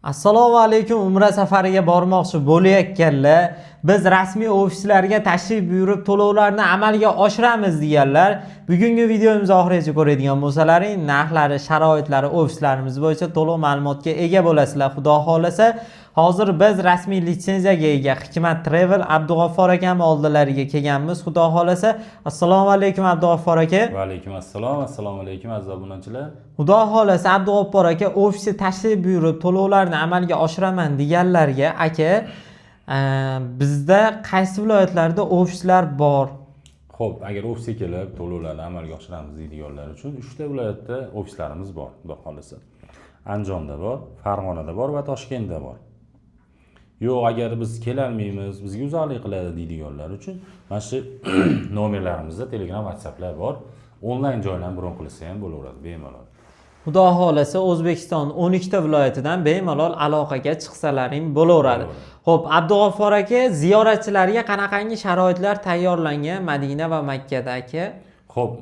Assalomu alaykum. Umra safariga bormoqchi bo'layotganlar, biz rasmiy ofislarga tashrif buyurib to'lovlarni amalga oshiramiz deganlar, bugungi videomiz oxirigacha ko'radigan bo'lsalaring, narxlari, sharoitlari, ofislarimiz bo'yicha to'liq ma'lumotga ega bo'lasizlar. Xudo xolasa, hozir biz rasmiy litsenziyaga ega Hikmat Travel Abdug'affor akam oldilariga kelganmiz. Xudo xolasa, assalomu alaykum Abdug'affor aka. Va alaykum assalom. Assalomu alaykum aziz obunachilar. Xudo xolasa Abdug'affor aka ofisga tashrif buyurib to'lovlarni amalga oshiraman deganlarga aka, bizda qaysi viloyatlarda ofislar bor? Xo'p, agar ofisga kelib to'lovlarni amalga oshiramiz deydiganlar uchun 3 ta viloyatda ofislarimiz bor, xudo xolasa. Andijonda bor, Farg'onada bor va Toshkentda bor. Yo'q, agar biz kela olmaymiz, bizga uzoqlik qiladi deydiganlar uchun mana shu nomerlarimizda Telegram, WhatsApplar bor. Onlayn joylarni bron qilsa ham bo'laveradi, bemalol. Xudo xolasa O'zbekiston 12 ta viloyatidan bemalol aloqaga chiqsalaring bo'laveradi. Xo'p, Abdug'affor aka, ziyoratchilarga qanaqangi sharoitlar tayyorlangan Madina va Makkada aka? Xo'p,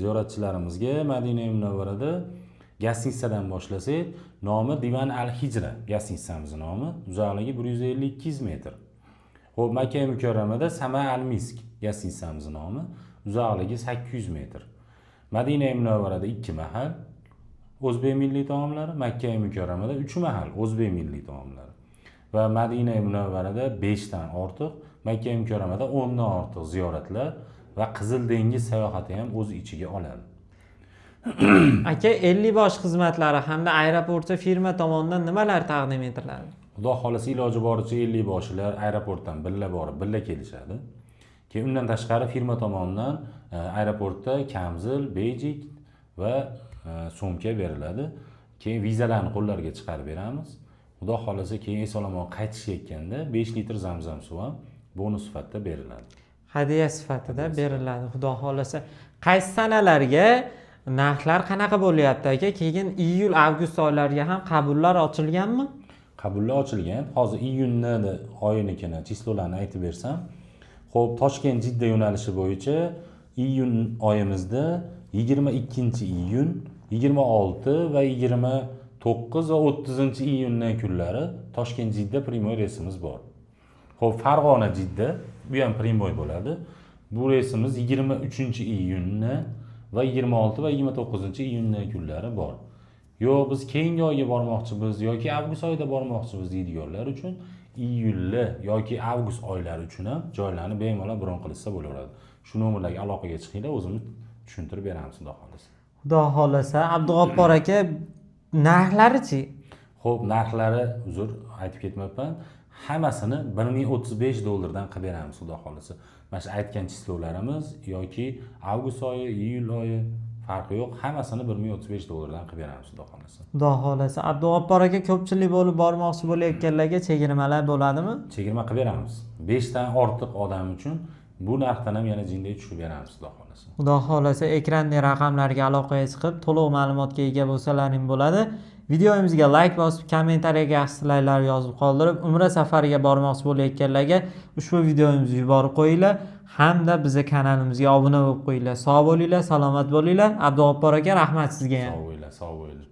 ziyoratchilarimizga Madina Munavvarada gastitsadan boshlasak, nomi Divan Al-Hijra gastitsamizning nomi, uzoqligi 152 metr. Xo'p, Makka Mukarramada Sama Al-Misk gastitsamizning nomi, uzoqligi 800 metr. Madina Munavvarada 2 mahal o'zbek milliy taomlari, Makka Mukarramada 3 mahal o'zbek milliy taomlari. Va Madina Munavvarada 5 dan ortiq, Makka Mukarramada 10 dan ortiq ziyoratlar va Qizil dengiz sayohati ham o'z ichiga oladi. Aka, 50 bosh xizmatlari hamda aeroportda firma tomonidan nimalar taqdim etiladi? Xudo xolasa iloji boricha 50 boshlar aeroportdan billa borib, billa kelishadi. Keyin undan tashqari firma tomonidan aeroportda kamzil, bejik va sumka beriladi. Keyin vizalarni qo'llarga chiqarib beramiz. Xudo xolasa keyin eson-omon qaytishayotganda 5 litr zamzam suvi ham bonus sifatida beriladi. Hadiya sifatida beriladi. Xudo xolasa, qaysi sanalarga narxlar qanaqa bo'lyapti aka? Keyin iyul, avgust oylariga ham qabullar ochilganmi? Qabullar ochilgan. Hozir iyunni oyinikini, chislolarini aytib bersam, xo'p, Toshkent Jidda yo'nalishi bo'yicha iyun oyimizda 22-iyun, 26 va 29 va 30-iyundan kunlari Toshkent Jidda primoy reysimiz bor. Xo'p, Farg'ona Jidda bu ham primoy bo'ladi. Bu reysimiz 23-iyunni va 26 va 29-iyundan kunlari bor. Yo'q, biz keyingi oyga bormoqchimiz yoki avgust oyida bormoqchimiz deydiganlar uchun iyulli yoki avgust oylari uchun ham joylarni bemalol bron qilsa bo'laveradi. Shu nomerlarga aloqaga chiqinglar, o'zimiz tushuntirib beramiz, xudo xolasa. Xudo xolasa, Abdug'affor aka, narxlari-chi? Xo'p, narxlari uzr aytib ketmayapman. Hammasini $1035 dan qilib beramiz, xudo xolasa. Mana shu aytgan chislovlarimiz yoki avgust oyi, iyul oyi farqi yo'q, hammasini $1035 dan qilib beramiz, xudo xolasa. Xudo xolasa, Abdug'affor aka, ko'pchilik bo'lib bormoqchi bo'layotganlarga chegirmalar bo'ladimi? Chegirma qilib beramiz. 5 dan ortiq odam uchun bu narxdan ham yana jinday tushib beramiz, xudo xolasa. Xudo xolasa, ekrandagi raqamlarga aloqaga chiqib, to'liq ma'lumotga ega bo'lsalaring bo'ladi. Videomizga like bosib, kommentariyaga yaxshiliklar yozib qoldirib, umra safariga bormoqchi bo'layotganlarga ushbu videomizni yuborib qo'yinglar, hamda bizning kanalimizga obuna bo'lib qo'yinglar. Sog' bo'linglar, salomat bo'linglar. Abdug'affor aka, rahmat sizga ham. Sog' bo'linglar, sog' bo'linglar.